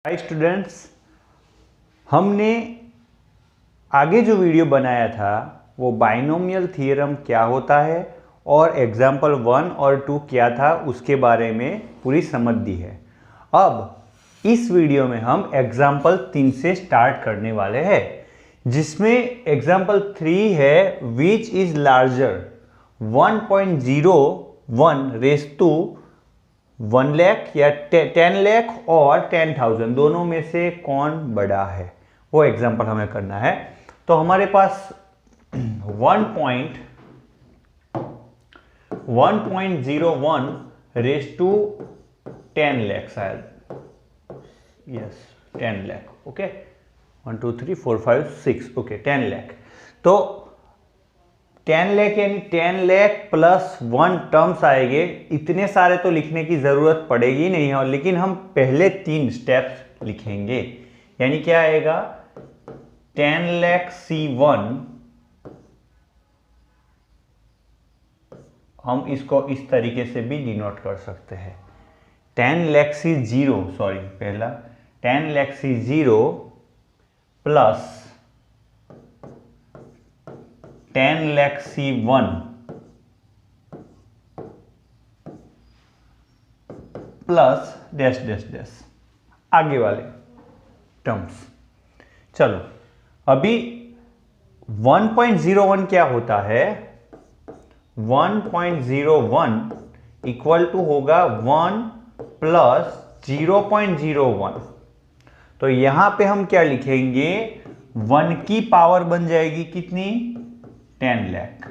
Hi students, हमने आगे जो वीडियो बनाया था वो बाइनोमियल थ्योरम क्या होता है और एग्जाम्पल 1 और 2 क्या था उसके बारे में पूरी समझ दी है। अब इस वीडियो में हम एग्जाम्पल 3 से स्टार्ट करने वाले हैं, जिसमें एग्जाम्पल 3 है which is larger 1.01 raise to 1 lakh या 10 लाख और 10,000 दोनों में से कौन बड़ा है, वो एग्जाम्पल हमें करना है। तो हमारे पास 1.01 रेज़ टू 10 लाख, शायद yes 10 lakh, okay 1 2 3 4 5 6 okay 10 lakh. तो 10 लाख यानी 10 लाख प्लस 1 टर्म्स आएंगे। इतने सारे तो लिखने की ज़रूरत पड़ेगी नहीं है, लेकिन हम पहले 3 स्टेप्स लिखेंगे। यानी क्या आएगा 10 लाख C1, हम इसको इस तरीके से भी डिनोट कर सकते हैं। 10 लाख C0, सॉरी पहला 10 lakh C0 plus 10 lakh C1 plus dash dash dash आगे वाले टर्म्स। चलो अभी 1.01 क्या होता है, 1.01 इक्वल टू होगा 1 प्लस 0.01। तो यहां पे हम क्या लिखेंगे, 1 की पावर बन जाएगी कितनी 10 लाख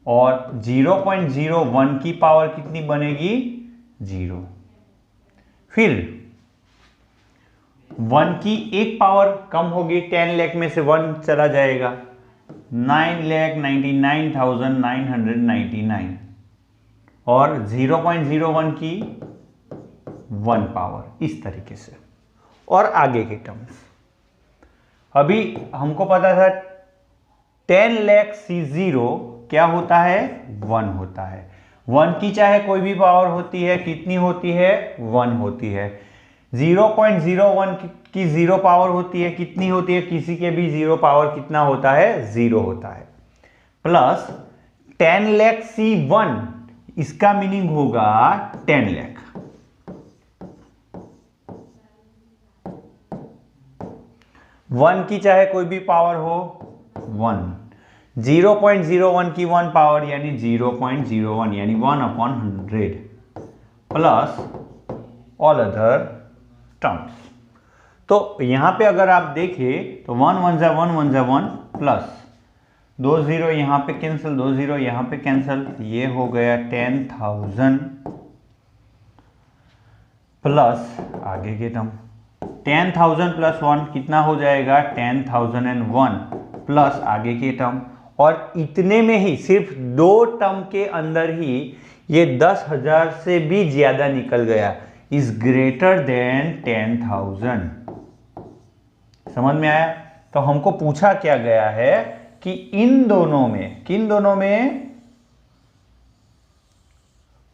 और 0.01 की पावर कितनी बनेगी 0। फिर 1 की एक पावर कम होगी, 10 लाख में से 1 चला जाएगा, 9,99,999 और 0.01 की 1 पावर, इस तरीके से। और आगे के टर्म्स अभी हमको पता था 10 लाख C0 क्या होता है 1 होता है। 1 की चाहे कोई भी पावर होती है, कितनी होती है 1 होती है। 0.01 की 0 पावर होती है, कितनी होती है, किसी के भी 0 पावर कितना होता है 0 होता है। प्लस 10 लाख C1, इसका मीनिंग होगा 10 लाख। 1 की चाहे कोई भी पावर हो 1, 0.01 की 1 पावर यानी 0.01 यानी 1/100 प्लस ऑल अदर टर्म्स। तो यहां पे अगर आप देखें तो 1 1 जा 1 1 जा 1 प्लस 2 0 यहां पे कैंसिल, 2 0 यहां पे कैंसिल, ये हो गया 10,000 प्लस आगे के टर्म 10,000 प्लस 1 कितना हो जाएगा 10,001 प्लस आगे के टर्म। और इतने में ही सिर्फ 2 टर्म के अंदर ही ये 10,000 से भी ज्यादा निकल गया, इज ग्रेटर देन 10,000। समझ में आया? तो हमको पूछा क्या गया है कि इन दोनों में, किन दोनों में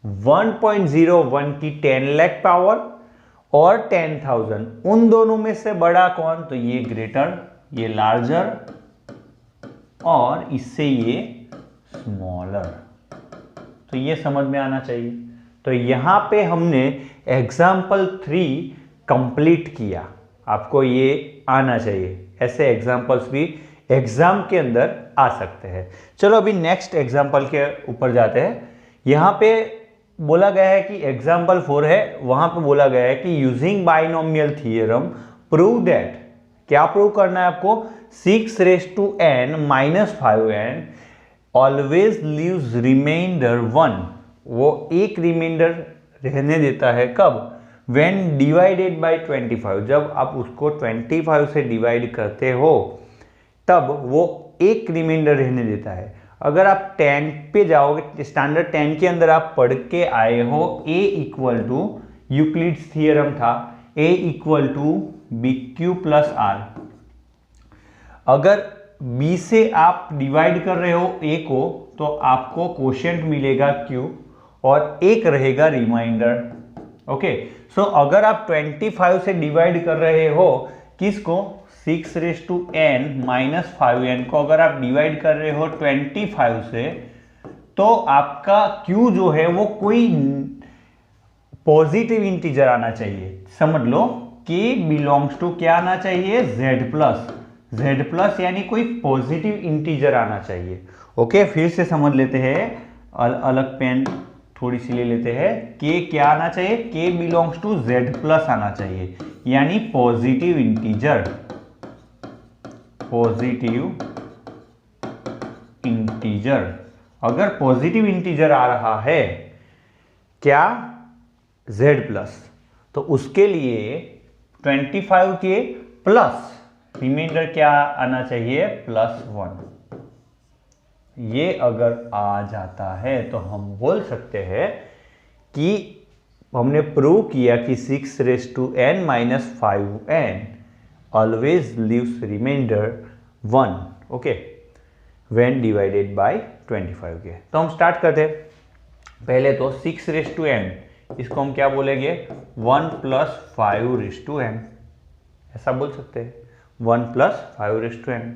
1.01 की 10 लाख पावर और 10,000, उन दोनों में से बड़ा कौन, तो ये ग्रेटर, ये लार्जर और इससे ये स्मॉलर। तो ये समझ में आना चाहिए। तो यहां पे हमने एग्जाम्पल 3 कंप्लीट किया, आपको ये आना चाहिए। ऐसे एग्जाम्पल्स भी एग्जाम के अंदर आ सकते हैं। चलो अभी नेक्स्ट एग्जाम्पल के ऊपर जाते हैं। यहां पे बोला गया है कि एग्जाम्पल 4 है, वहां पे बोला गया है कि using binomial theorem prove that, क्या प्रूव करना है आपको, 6 raise to n minus 5n always leaves remainder 1, वो एक रिमाइंडर रहने देता है कब, when डिवाइडेड बाय 25, जब आप उसको 25 से डिवाइड करते हो तब वो एक रिमाइंडर रहने देता है। अगर आप 10 पे जाओगे, स्टैंडर्ड 10 के अंदर आप पढ़ के आए हो a equal to Euclid's theorem था, a equal to BQ plus R। अगर b से आप डिवाइड कर रहे हो a को तो आपको कोशेंट मिलेगा q और एक रहेगा रिमाइंडर। ओके, सो अगर आप 25 से डिवाइड कर रहे हो किसको, 6n-5n को अगर आप डिवाइड कर रहे हो 25 से, तो आपका Q जो है वो कोई पॉजिटिव इंटीजर आना चाहिए। समझ लो K बिलोंग्स टू क्या आना चाहिए, Z+, यानी कोई पॉजिटिव इंटीजर आना चाहिए। ओके, फिर से समझ लेते हैं, अलग पेन थोड़ी सी ले लेते हैं। K क्या आना चाहिए, K बिलोंग्स टू Z+ आना चाहिए, यानी पॉजिटिव इंटीजर, अगर पॉजिटिव इंटीजर आ रहा है क्या, Z+, तो उसके लिए 25 के प्लस रिमाइंडर क्या आना चाहिए, +1। ये अगर आ जाता है तो हम बोल सकते हैं कि हमने प्रूव किया कि 6n-5n always leaves remainder 1, okay, when divided by 25 के। तो हम स्टार्ट करते हैं। पहले तो 6n, इसको हम क्या बोलेंगे, 1 + 5n, ऐसा बोल सकते हैं, 1 + 5n।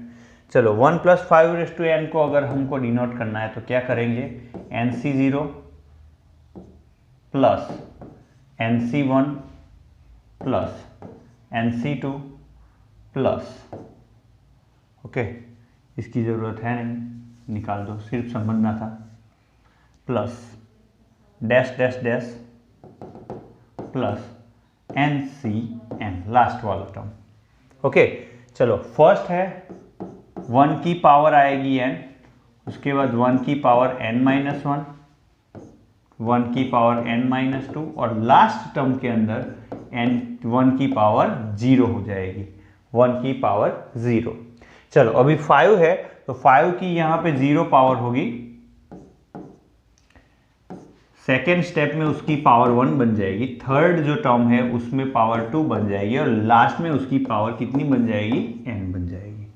चलो 1 + 5n को अगर हमको डिनोट करना है तो क्या करेंगे, NC0 plus NC1 plus NC2 plus, okay, इसकी ज़रूरत है नहीं, निकाल दो, सिर्फ समझना था, plus dash dash dash plus NCn, last वाला टर्म। ओके, चलो फर्स्ट है 1 की पावर आएगी n, उसके बाद 1 की पावर n-1, 1 की पावर n-2 और लास्ट टर्म के अंदर 1 की पावर 0 हो जाएगी, 1 की पावर 0। चलो अभी 5 है तो 5 की यहाँ पे 0 पावर होगी, सेकेंड स्टेप में उसकी पावर 1 बन जाएगी, थर्ड जो टर्म है उसमें पावर 2 बन जाएगी और लास्ट में उसकी पावर कितनी बन जाएगी, n बन जाएगी।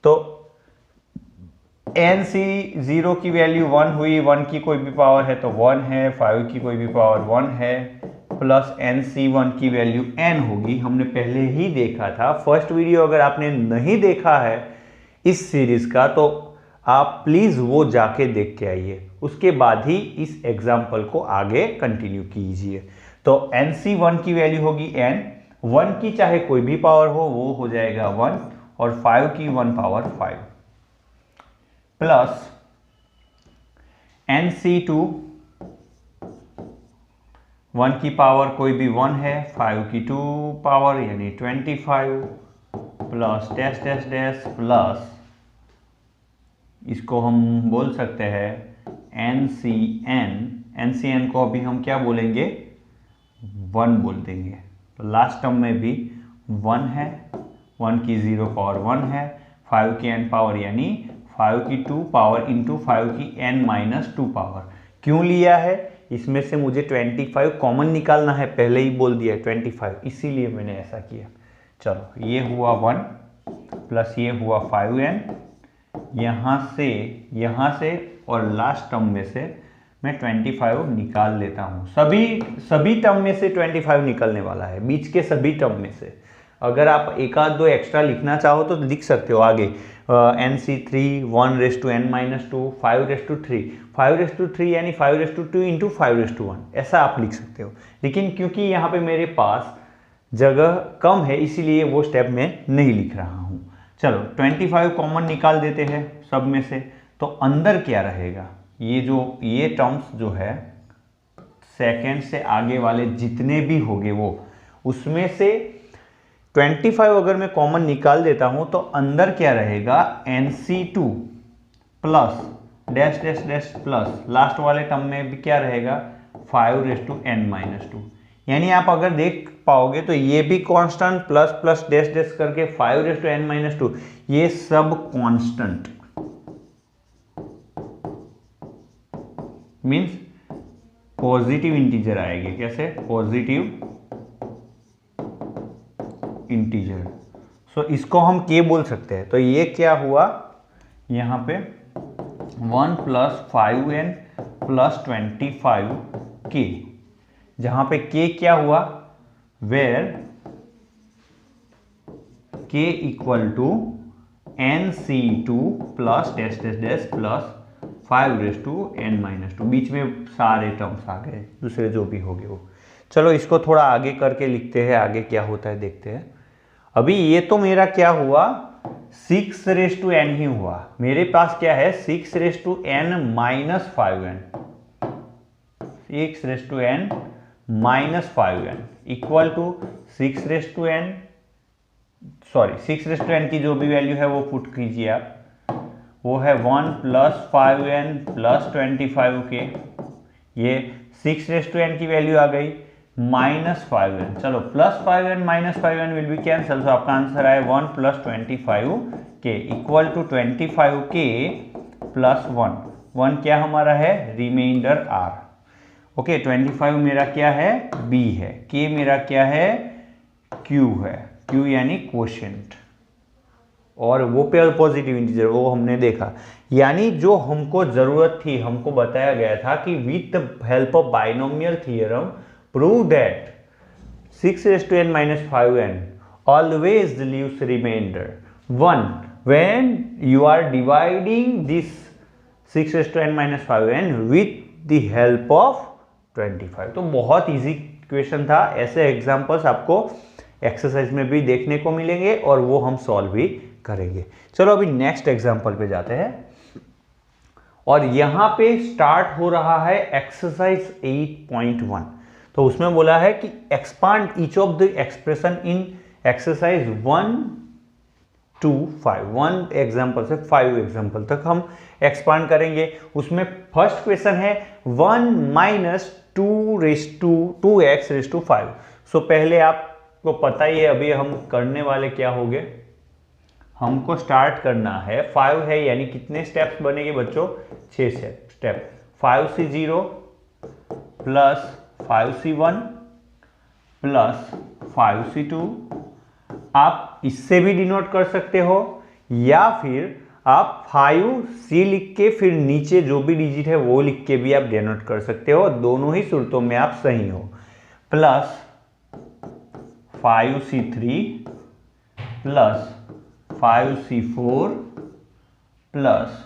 तो NC0 की वैल्यू 1 हुई, 1 की कोई भी पावर है तो 1 है, 5 की कोई भी पावर 1 है, प्लस NC1 की वैल्यू n होगी, हमने पहले ही देखा था। फर्स्ट वीडियो अगर आपने नहीं देखा है इस सीरीज का तो आप प्लीज वो जाके देख के आइए, उसके बाद ही इस एग्जाम्पल को आगे कंटिन्यू कीजिए। तो NC1 की वैल्यू होगी n, 1 की चाहे कोई भी पावर हो वो हो जाएगा 1 और 5 की 1 पावर 5 प्लस NC2, 1 की पावर कोई भी 1 है, 5 की 2 पावर यानी 25 plus dash dash dash plus, इसको हम बोल सकते हैं NCn को अभी हम क्या बोलेंगे, 1 बोल देंगे। तो लास्ट टर्म में भी 1 है, 1 की 0 पावर 1 है, 5 की n पावर यानी 5 की 2 पावर इंटू 5 की n-2 पावर। क्यों लिया है, इसमें से मुझे 25 कॉमन निकालना है, पहले ही बोल दिया 25, इसीलिए मैंने ऐसा किया। चलो ये हुआ 1 प्लस ये हुआ 5n, यहाँ से और लास्ट टर्म में से मैं 25 निकाल लेता हूँ। सभी टर्म में से 25 निकलने वाला है, बीच के सभी टर्म में से। अगर आप एक आध दो एक्स्ट्रा लिखना चाहो तो लिख सकते हो आगे, NC3 1n-2 5/3 यानी 5/2 इंटू 5/1, ऐसा आप लिख सकते हो। लेकिन क्योंकि यहाँ पे मेरे पास जगह कम है इसीलिए वो स्टेप में नहीं लिख रहा हूँ। चलो 25 कॉमन निकाल देते हैं सब में से, तो अंदर क्या रहेगा, ये टर्म्स जो है सेकेंड से आगे वाले जितने भी होंगे वो, उसमें से 25 अगर मैं कॉमन निकाल देता हूं तो अंदर क्या रहेगा, NC2 plus dash dash dash plus last वाले टर्म में भी क्या रहेगा 5n-2, यानी आप अगर देख पाओगे तो ये भी constant plus plus dash dash करके 5n-2, ये सब कांस्टेंट मीन्स पॉजिटिव इंटीजर आएंगे। कैसे, पॉजिटिव इंटीजर। सो इसको हम k बोल सकते हैं। तो ये क्या हुआ, यहाँ पे 1 + 5n + 25k, जहां पे k क्या हुआ, where k equal to nc2 plus dash dash dash plus 5⁻n-2, बीच में सारे टर्म्स आ गए, दूसरे जो भी हो गए वो। चलो इसको थोड़ा आगे करके लिखते हैं, आगे क्या होता है देखते हैं। अभी ये तो मेरा क्या हुआ, 6⁻n ही हुआ। मेरे पास क्या है, 6⁻n-5n, 6⁻n-5n equal to 6⁻n की जो भी वैल्यू है वो पुट कीजिए आप, वो है 1 + 5n + 25k। ये 6⁻n की वैल्यू आ गई -5n। चलो +5n -5n will be cancel, तो आपका आंसर आया 1 + 25k इक्वल टू 25k + 1 क्या हमारा है, रिमाइंडर r। ओके, 25 मेरा क्या है, b है, k मेरा क्या है, q है, q यानी क्वोशिएंट, और वो पे पॉजिटिव इंटीजर, वो हमने देखा। यानी जो हमको जरूरत थी, हमको बताया गया था कि with the help of binomial theorem prove that 6⁻n-5n always leaves remainder 1 when you are dividing this 6⁻n-5n with the help of 25। तो बहुत इजी क्वेश्चन था। ऐसे एग्जांपल्स आपको एक्सरसाइज में भी देखने को मिलेंगे और वो हम सॉल्व भी करेंगे। चलो अभी नेक्स्ट एग्जांपल पे जाते हैं, और यहां पे स्टार्ट हो रहा है एक्सरसाइज 8.1। तो उसमें बोला है कि expand each of the expression in exercise 1 to 5। 1 example से 5 एग्जाम्पल तक हम एक्सपांड करेंगे। उसमें फर्स्ट क्वेश्चन है 1 - 2x⁵5। सो पहले आपको पता ही है, अभी हम करने वाले क्या हो गए, हमको स्टार्ट करना है 5 है, यानी कितने स्टेप्स बनेंगे बच्चों, 6 step. 5c0 plus 5c1 plus 5c2। आप इससे भी डिनोट कर सकते हो, या फिर आप 5c लिख के फिर नीचे जो भी डिजिट है वो लिख के भी आप डिनोट कर सकते हो। दोनों ही सूरतों में आप सही हो। Plus 5c3 plus 5c4 plus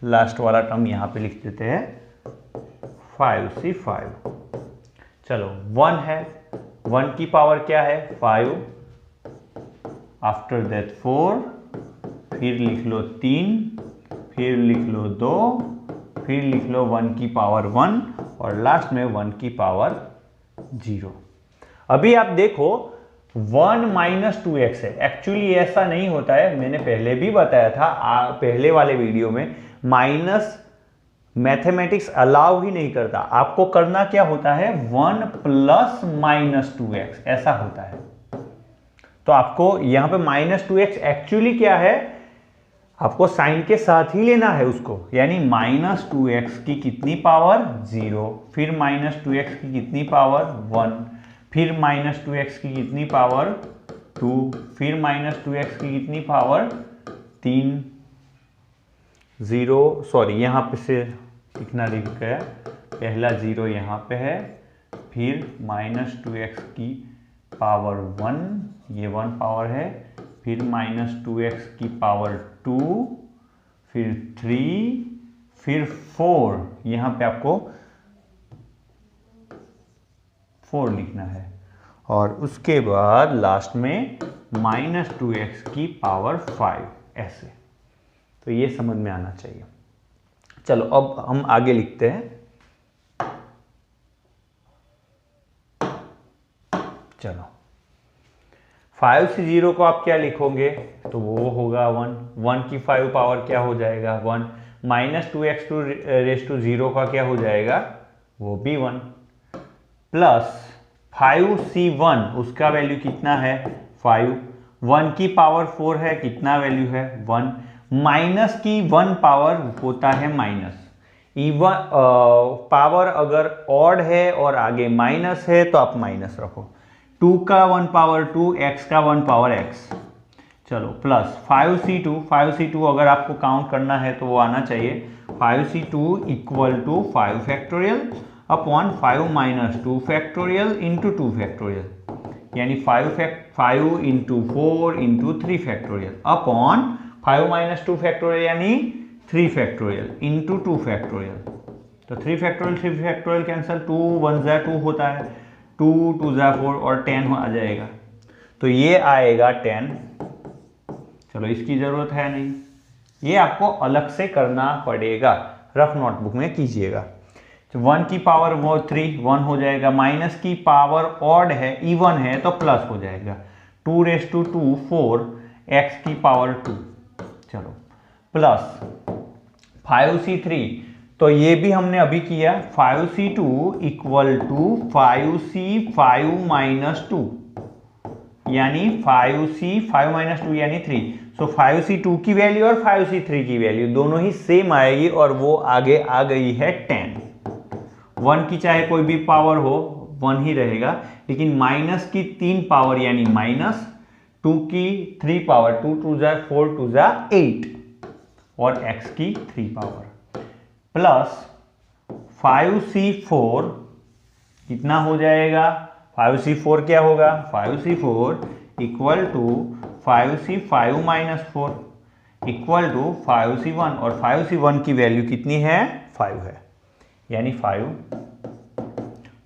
last वाला टर्म यहां पे लिख देते हैं 5c5। चलो 1 है, 1 की पावर क्या है, 5, आफ्टर दैट 4, फिर लिख लो 3, फिर लिख लो 2, फिर लिख लो 1 की पावर 1 और लास्ट में 1 की पावर 0। अभी आप देखो 1 - 2x है, एक्चुअली ऐसा नहीं होता है, मैंने पहले भी बताया था पहले वाले वीडियो में। माइनस मैथमेटिक्स अलाउ ही नहीं करता, आपको करना क्या होता है, 1 + -2x ऐसा होता है। तो आपको यहां पे -2x एक्चुअली क्या है, आपको साइन के साथ ही लेना है उसको, यानी -2x की कितनी पावर 0, फिर -2x की कितनी पावर 1, फिर -2x की कितनी पावर 2, फिर -2x की कितनी पावर 3, 0, सॉरी यहां पे से लिखना लिख गया, पहला 0 यहां पे है, फिर -2x की पावर 1, ये 1 पावर है, फिर -2x की पावर 2, फिर 3, फिर 4, यहां पे आपको 4 लिखना है, और उसके बाद लास्ट में -2x की पावर 5 ऐसे। तो ये समझ में आना चाहिए। चलो अब हम आगे लिखते हैं। चलो 5c0 को आप क्या लिखोगे, तो वो होगा 1, 1 की 5 पावर क्या हो जाएगा 1, -2x⁻0 का क्या हो जाएगा, वो भी 1, प्लस 5c1 उसका वैल्यू कितना है 5, 1 की पावर 4 है, कितना वैल्यू है 1, माइनस की 1 पावर होता है माइनस, इवन पावर अगर ऑड है और आगे माइनस है तो आप माइनस रखो, 2 का 1 पावर 2, x का 1 पावर x। चलो प्लस 5c2 अगर आपको काउंट करना है तो वो आना चाहिए 5c2 = 5 factorial, upon 5 minus 2 factorial into 2 factorial, यानी 5 into 4 into 3 factorial upon 5 minus 2 factorial यानी 3 फैक्टोरियल इंटू 2 फैक्टोरियल। तो 3 फैक्टोरियल कैंसिल, 2 1 जा 2 होता है, 2 2 जा 4 और 10 आ जाएगा। तो ये आएगा 10। चलो इसकी ज़रूरत है नहीं, ये आपको अलग से करना पड़ेगा, रफ नोटबुक में कीजिएगा। 1 की पावर वो 3 1 हो जाएगा, माइनस की पावर ऑड है इवन है तो प्लस हो जाएगा, 2 रेज़ टू 2 4 x की पावर 2। चलो प्लस 5c3, तो ये भी हमने अभी किया, 5c2 equal to 5c5 minus 2 यानी 5c5 माइनस 2 यानी 3। सो 5c2 की वैल्यू और 5c3 की वैल्यू दोनों ही सेम आएगी और वो आगे आ गई है 10। 1 की चाहे कोई भी पावर हो 1 ही रहेगा, लेकिन माइनस की 3 पावर यानी माइनस, 2 की 3 पावर 2 2 जा 4 2 जा 8 और x की 3 पावर प्लस 5c4 कितना हो जाएगा, 5c4 क्या होगा, 5c4 equal to 5c5 minus 4 equal to 5c1 और 5c1 की वैल्यू कितनी है 5 है, यानी 5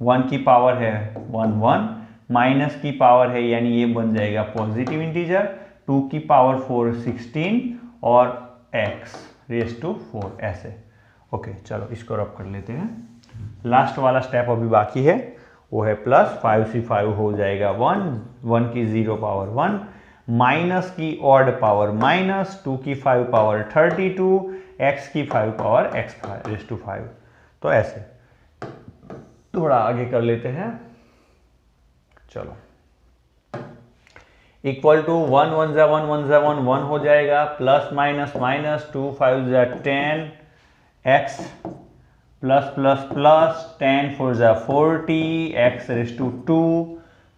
1 की पावर है 1 1 माइनस की पावर है यानी ये बन जाएगा पॉजिटिव इंटीजर, 2 की पावर 4 16 और x रेज़ टू 4 ऐसे। ओके चलो इसको रब कर लेते हैं। लास्ट वाला स्टेप अभी बाकी है, वो है प्लस 5c5 हो जाएगा 1 1 की 0 पावर 1 माइनस की ऑड पावर माइनस, 2 की 5 पावर 32 x की 5 पावर x रेज़ टू 5। तो ऐसे थोड़ा आगे कर लेते हैं। चलो इक्वल टू 1 1 जा 1 1 जा 1 1 हो जाएगा, प्लस माइनस माइनस 2 5 जा 10 x प्लस प्लस प्लस 10 4 जा 40 x raise to 2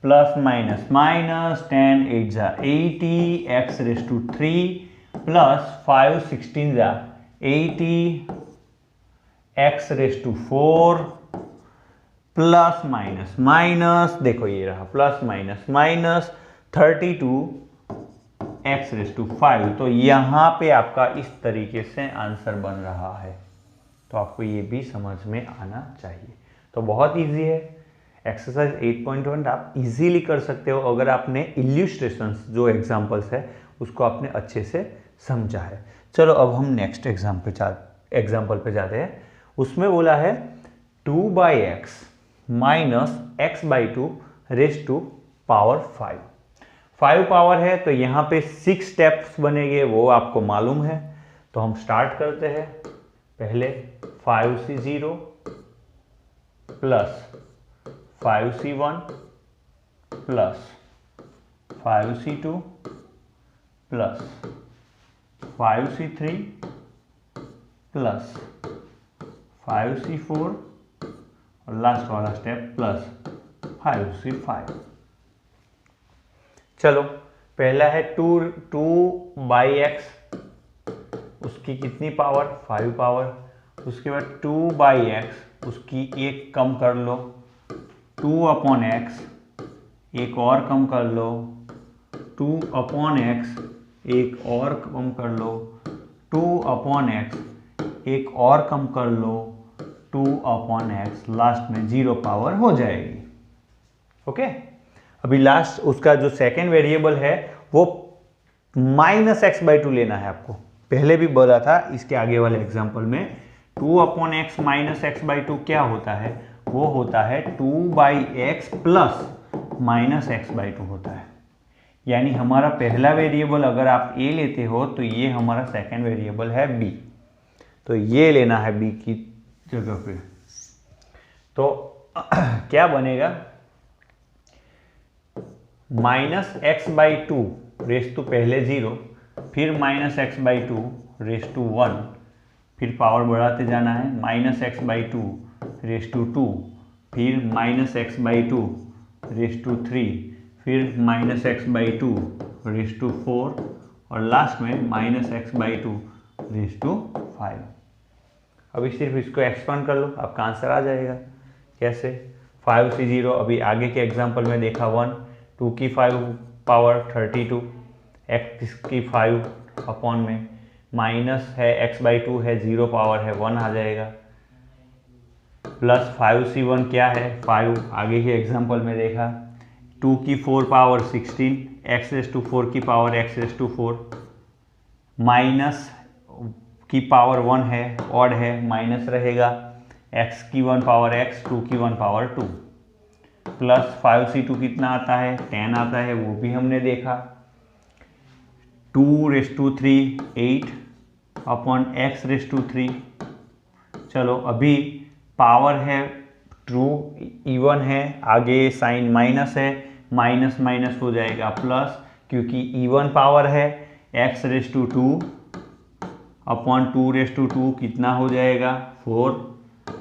plus minus minus 10 8 जा 80 x रेज़ टू 3 प्लस 5 16 जा 80 x raise to 4 plus minus minus, देखो ये रहा plus minus minus 32 x raise to 5। तो यहाँ पे आपका इस तरीके से आंसर बन रहा है, तो आपको ये भी समझ में आना चाहिए। तो बहुत इजी है, एक्सरसाइज 8.1 आप इजीली कर सकते हो अगर आपने इल्यूस्ट्रेशंस जो एग्जांपल्स है उसको आपने अच्छे से समझा है। चलो अब हम नेक्स्ट एग्जाम्पल पे जाते हैं। उसमें बोला है 2/x minus x/2 raise to power 5 power है, तो यहाँ पे 6 स्टेप्स बनेंगे वो आपको मालूम है। तो हम स्टार्ट करते हैं। पहले 5c0 plus 5c1 plus 5c2 plus 5c3 plus 5c4 और लास्ट वाला स्टेप प्लस 5c5। चलो पहला है 2/x, उसकी कितनी पावर 5 पावर, उसके बाद 2/x उसकी एक कम कर लो, 2/x एक और कम कर लो, 2/x एक और कम कर लो, 2/x एक और कम कर लो, 2/x लास्ट में 0 पावर हो जाएगी। ओके अभी लास्ट उसका जो सेकेंड वेरिएबल है वो माइनस x/2 लेना है आपको। पहले भी बोला था इसके आगे वाले एग्जांपल में 2/x माइनस x/2 क्या होता है, वो होता है 2/x प्लस माइनस x/2 होता है। यानी हमारा पहला वेरिएबल अगर आप a लेते हो तो ये हमारा सेकेंड वेरिएबल है b, तो ये लेना है b की जगह पे। तो क्या बनेगा, माइनस x/2 रेज़ टू पहले 0, फिर माइनस x/2 रेज़ टू 1, फिर पावर बढ़ाते जाना है, माइनस x/2 रेज़ टू 2, फिर माइनस x/2 रेज़ टू 3, फिर माइनस x/2 रेज़ टू 4 और लास्ट में माइनस x/2 रेज़ टू 5। अभी सिर्फ इसको एक्सपांड कर लो, आपका आंसर आ जाएगा। कैसे? 5c0 अभी आगे के एग्जाम्पल में देखा 1, 2 की 5 पावर 32, x की 5 अपॉन में माइनस है x/2 है, 0 पावर है 1 आ जाएगा, प्लस 5c1 क्या है 5, आगे के एग्जाम्पल में देखा 2 की 4 पावर 16, x⁴ की पावर x⁴, माइनस की पावर 1 है, ऑड है, माइनस रहेगा, x की 1 पावर x, 2 की 1 पावर 2, प्लस 5c2 कितना आता है 10 आता है, वो भी हमने देखा, 2�3 8 अपॉन x�3। चलो अभी पावर है ट्रू इवन है, आगे साइन माइनस है, माइनस माइनस हो जाएगा प्लस, क्योंकि इवन पावर है, x⁵ अपॉन 2⁵ कितना हो जाएगा 4,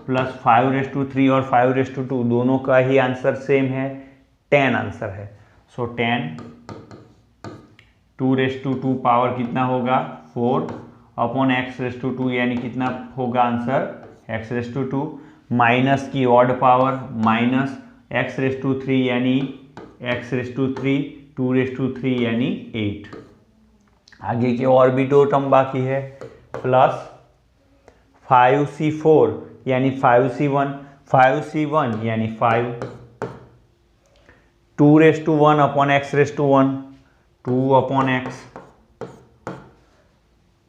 प्लस 5⁵ और 5⁵2 दोनों का ही आंसर सेम है, 10 आंसर है। सो 10 2⁵2 पावर कितना होगा 4 अपॉन x⁵2 यानी कितना होगा आंसर x⁵2, माइनस की ऑड पावर माइनस x⁵3 यानी x⁵3, 2⁵3 यानी 8। आगे के और भी दो टर्म बाकी है, प्लस 5c4 यानी 5c1, 5c1 यानी 5, 2⁵1 upon x⁵1, 2 upon x,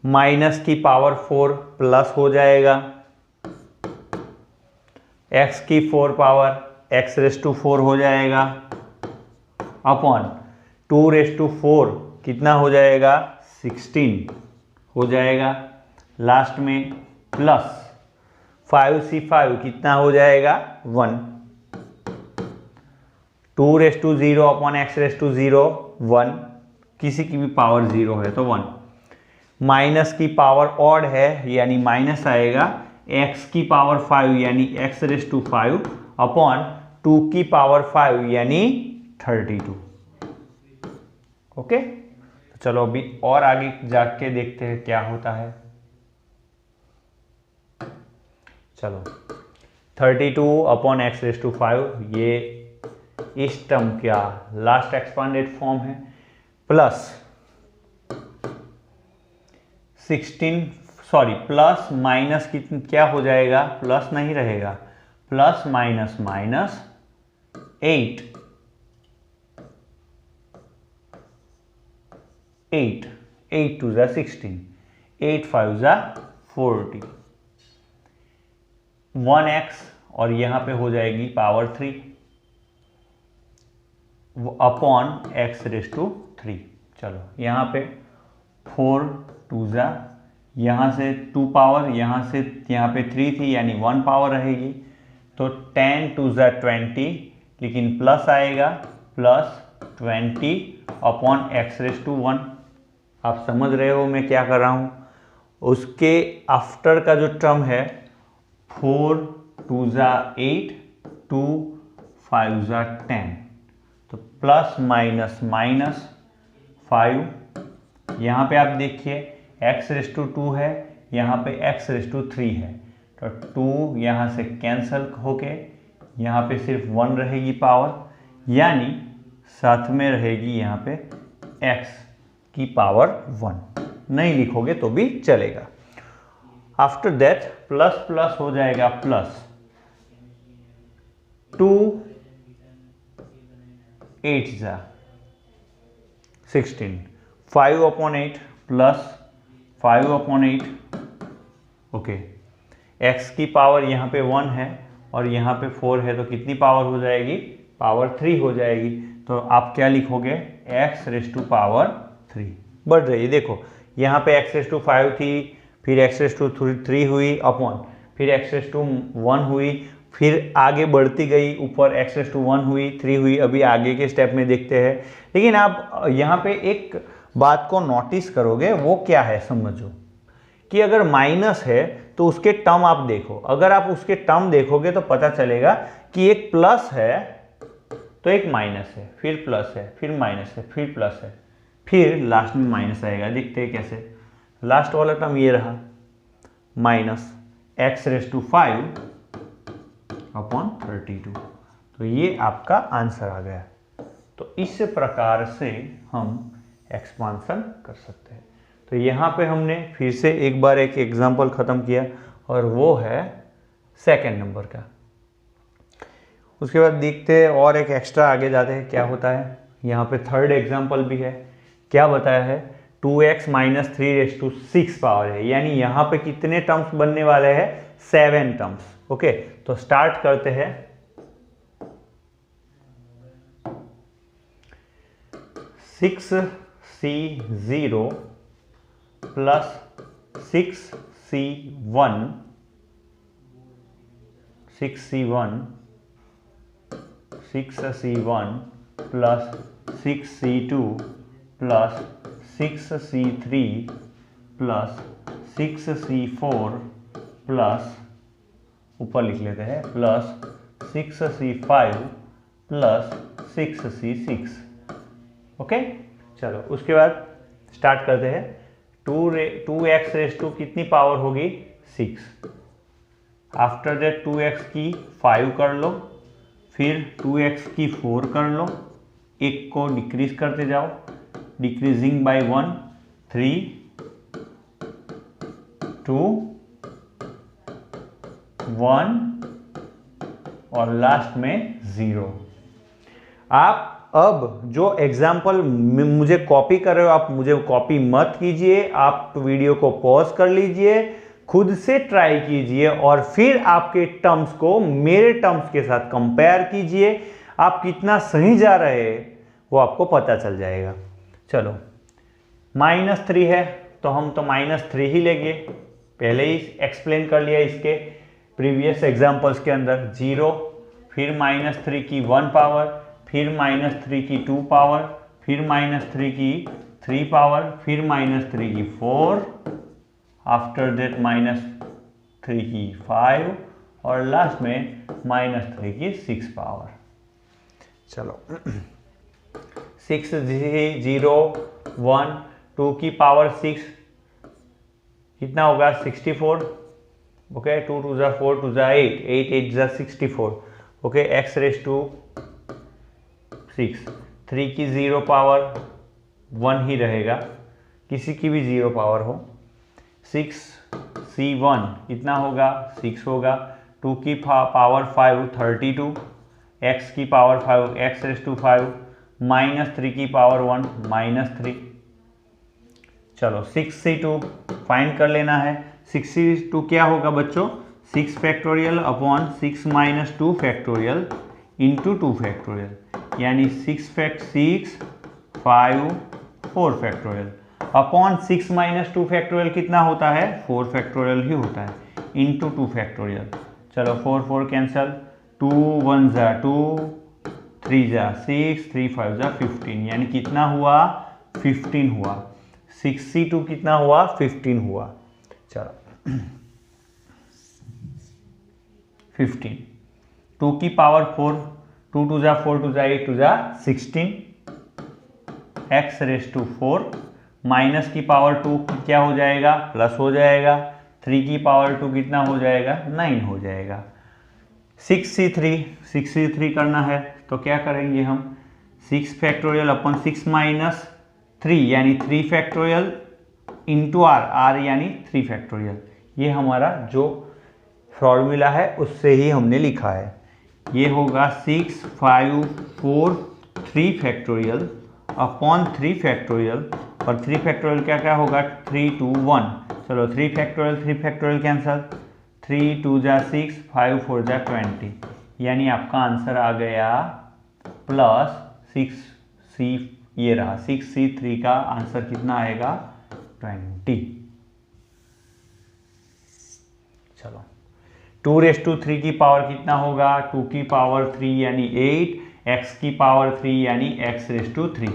minus की पावर 4 प्लस हो जाएगा, x की 4 पावर x⁴ हो जाएगा, अपॉन 2⁴ कितना हो जाएगा 16 हो जाएगा, लास्ट में प्लस 5c5 कितना हो जाएगा 1, 2⁵0 अपॉन x⁵0 1, किसी की भी पावर 0 है तो 1, माइनस की पावर ऑड है यानी माइनस आएगा, x की पावर 5 यानी x⁵5 अपॉन 2 की पावर 5 यानी 32। ओके, तो चलो अभी और आगे जाके देखते हैं क्या होता है। चलो 32 अपॉन x⁵5 ये इस टर्म का लास्ट एक्सपांडेड फॉर्म है, प्लस 16 सॉरी प्लस माइनस क्या हो जाएगा, प्लस नहीं रहेगा, प्लस माइनस माइनस 8 2 ज़ा 16, 8 5 ज़ा 40, 1x और यहाँ पे हो जाएगी पावर 3 अपॉन x⁵3। चलो यहाँ पे 4 2 ज़ा, यहाँ से 2 पावर, यहाँ से यहाँ पे 3 थी यानी 1 पावर रहेगी, तो 10 2 ज़ा 20, लेकिन प्लस आएगा, प्लस 20 अपॉन x⁵1। आप समझ रहे हो मैं क्या कर रहा हूँ? उसके आफ्टर का जो टर्म है 4 2 ज़ा 8, 2 5 ज़ा 10, तो प्लस माइनस माइनस 5, यहाँ पे आप देखिए x⁵2 है, यहाँ पे x⁵3 है, तो 2 यहाँ से कैंसल होके यहाँ पे सिर्फ 1 रहेगी पावर, यानी साथ में रहेगी यहाँ पे x की पावर 1, नहीं लिखोगे तो भी चलेगा। आफ्टर दैट प्लस प्लस हो जाएगा, प्लस 2 8 ज़ा 16, 5 upon 8 plus 5 upon 8, okay, x की पावर यहाँ पे 1 है और यहाँ पे 4 है, तो कितनी पावर हो जाएगी, पावर 3 हो जाएगी। तो आप क्या लिखोगे, x⁵3 बढ़ रही है, देखो यहाँ पे x⁵5 थी, फिर x⁵3 हुई अपॉन, फिर x⁵1 हुई, फिर आगे बढ़ती गई, ऊपर x⁵1 हुई, 3 हुई, अभी आगे के स्टेप में देखते हैं। लेकिन आप यहाँ पे एक बात को नोटिस करोगे, वो क्या है समझो, कि अगर माइनस है तो उसके टर्म आप देखो, अगर आप उसके टर्म देखोगे तो पता चलेगा कि एक प्लस है तो एक माइनस है, फिर प्लस है, फिर माइनस है, फिर प्लस है, फिर लास्ट में माइनस आएगा। देखते हैं कैसे, लास्ट वाला टर्म ये रहा, माइनस x⁵5 अपॉन 32। तो ये आपका आंसर आ गया। तो इस प्रकार से हम एक्सपांसन कर सकते हैं। तो यहाँ पे हमने फिर से एक बार एक एग्जांपल ख़त्म किया और वो है सेकंड नंबर का। उसके बाद देखते हैं और एक एक्स्ट्रा आगे जाते हैं क्या होता है। यहाँ पे थर्ड एग्जांपल भी है। क्या बताया है, 2x माइनस 3⁶ पावर है, यानी यहाँ पे कितने टर्म्स बनने वाले हैं, 7 टर्म्स। ओके, तो स्टार्ट करते हैं। 6c0 plus 6c1 plus 6c2 plus 6c3 plus 6c4 plus ऊपर लिख लेते हैं plus 6c5 plus 6c6। Okay, चलो उसके बाद स्टार्ट करते हैं। 2x रेज़ टू कितनी पावर होगी, 6। आफ्टर दैट 2x की 5 कर लो, फिर 2x की 4 कर लो, एक को डिक्रीज करते जाओ, डिक्रीजिंग बाय 1, 3, 2, 1 और लास्ट में 0। आप अब जो एग्जाम्पल मुझे कॉपी कर रहे हो, आप मुझे कॉपी मत कीजिए, आप वीडियो को पॉज कर लीजिए, खुद से ट्राई कीजिए और फिर आपके टर्म्स को मेरे टर्म्स के साथ कंपेयर कीजिए। आप कितना सही जा रहे हैं वो आपको पता चल जाएगा। चलो, -3 है तो हम तो -3 ही लेंगे, पहले ही एक्सप्लेन कर लिया इसके प्रीवियस एग्जाम्पल्स के अंदर। 0, फिर -3 की 1 पावर, फिर -3 की 2 पावर, फिर -3 की 3 पावर, फिर -3 की 4, आफ्टर दैट -3 की 5 और लास्ट में -3 की 6 पावर। चलो 6, 0, 1, 2 की पावर 6 कितना होगा, 64। ओके, 2 2 जा 4, 2 जा 8, 8 8 जा 64। ओके, x रेज़ टू 6, 3 की 0 पावर 1 ही रहेगा, किसी की भी 0 पावर हो। 6c1 कितना होगा, 6 होगा। 2 की पावर 5 32, x की पावर 5 x रेज़ टू 5, -3 की पावर 1 -3। चलो 6c2 फाइंड कर लेना है। 6c2 क्या होगा बच्चों, 6 factorial upon 6 minus 2 factorial into 2 factorial, यानी 6 5 4 फैक्टोरियल अपॉन 6 माइनस 2 फैक्टोरियल कितना होता है, 4 फैक्टोरियल ही होता है, इंटू 2 फैक्टोरियल। चलो 4 4 कैंसल, 2 1 जा 2, 3 जा 6, 3 5 जा 15, यानी कितना हुआ, 15 हुआ। 6c2 कितना हुआ, 15 हुआ। चलो 15, 2 की पावर 4, 2 2 जा 4, 2 जा 8, 2 जा 16, x रेज़ टू 4, माइनस की पावर 2 क्या हो जाएगा, प्लस हो जाएगा। 3 की पावर 2 कितना हो जाएगा, 9 हो जाएगा। 6c3 करना है तो क्या करेंगे हम, 6 फैक्टोरियल अपन 6 माइनस 3 यानी 3 फैक्टोरियल इंटू r यानी 3 फैक्टोरियल। ये हमारा जो फॉर्मूला है उससे ही हमने लिखा है। ये होगा 6 5 4 3 फैक्टोरियल अपॉन 3 फैक्टोरियल, और 3 फैक्टोरियल क्या क्या होगा, 3 2 1। चलो 3 फैक्टोरियल कैंसल, 3 2 जा 6, 5 4 जा 20, यानी आपका आंसर आ गया प्लस 6c, ये रहा 6c3 का आंसर कितना आएगा, 20। चलो 2 रेज़ टू 3 की पावर कितना होगा, 2 की पावर 3 यानी 8, x की पावर 3 यानी x रेज़ टू 3,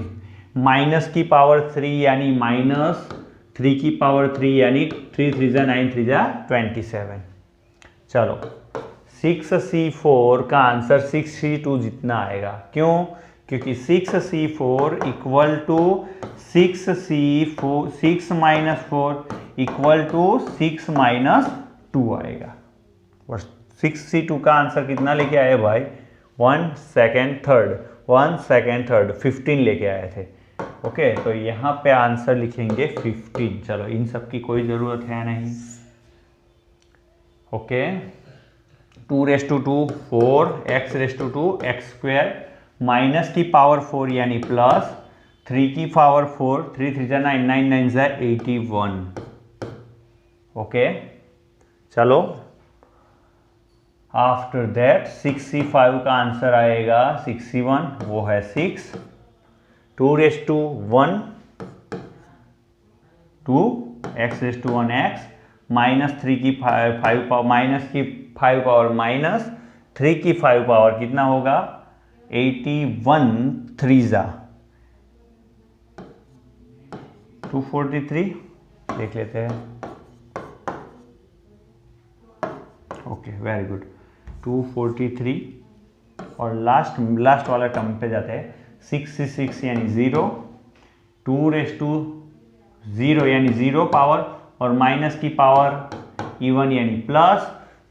माइनस की पावर 3 यानी -3 की पावर 3 यानी 3 3 जा 9, 3 जा 27। चलो 6c4 का आंसर 6c2 जितना आएगा, क्यों, क्योंकि 6c4 equal to 6 minus 4 equal to 6 minus 2 आएगा, और 6C2 का आंसर कितना लेके आए भाई? 1 2 3 1 2 3 15 लेके आए थे। ओके, तो यहाँ पे आंसर लिखेंगे 15। चलो, इन सब की कोई ज़रूरत है नहीं। ओके, 2⁻², 4, x⁻², x² माइनस की पावर 4 यानी प्लस 3 की पावर 4, 3 3 9 9 9 81। ओके, चलो आफ्टर दैट 6C5 का आंसर आएगा 61, वो है 6। 2⁻1 2 x⁻1x माइनस 3 की 5 पावर माइनस की 5 पावर माइनस 3 की 5 पावर कितना होगा? 81 3 243 देख लेते हैं। Okay, very good, 243। और लास्ट वाला टर्म पे जाते हैं। 6 यानी 0, 2⁻0 यानी 0 पावर और माइनस की पावर इवन यानी प्लस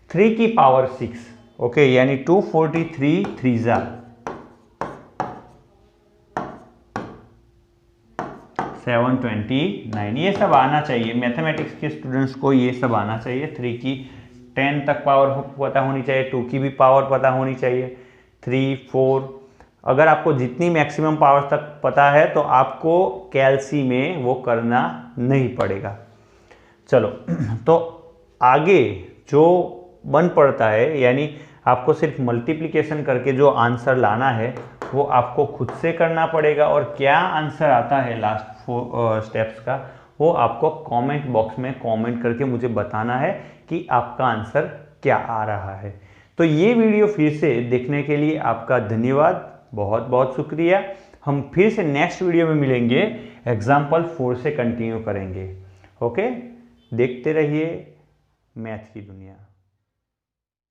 3 की पावर 6। ओके, यानी 243 3 729। ये सब आना चाहिए, मैथमेटिक्स के स्टूडेंट्स को ये सब आना चाहिए। 3 की 10 तक पावर पता होनी चाहिए, 2 की भी पावर पता होनी चाहिए, 3 4। अगर आपको जितनी मैक्सिमम पावर तक पता है तो आपको कैलसी में वो करना नहीं पड़ेगा। चलो, तो आगे जो बन पड़ता है, यानी आपको सिर्फ मल्टीप्लिकेशन करके जो आंसर लाना है वो आपको खुद से करना पड़ेगा। और क्या आंसर आता है लास्ट 4 स्टेप्स का, वो आपको कमेंट बॉक्स में कमेंट करके मुझे बताना है कि आपका आंसर क्या आ रहा है। तो ये वीडियो फिर से देखने के लिए आपका धन्यवाद, बहुत बहुत शुक्रिया। हम फिर से नेक्स्ट वीडियो में मिलेंगे, एग्जाम्पल 4 से कंटिन्यू करेंगे। ओके, देखते रहिए मैथ की दुनिया।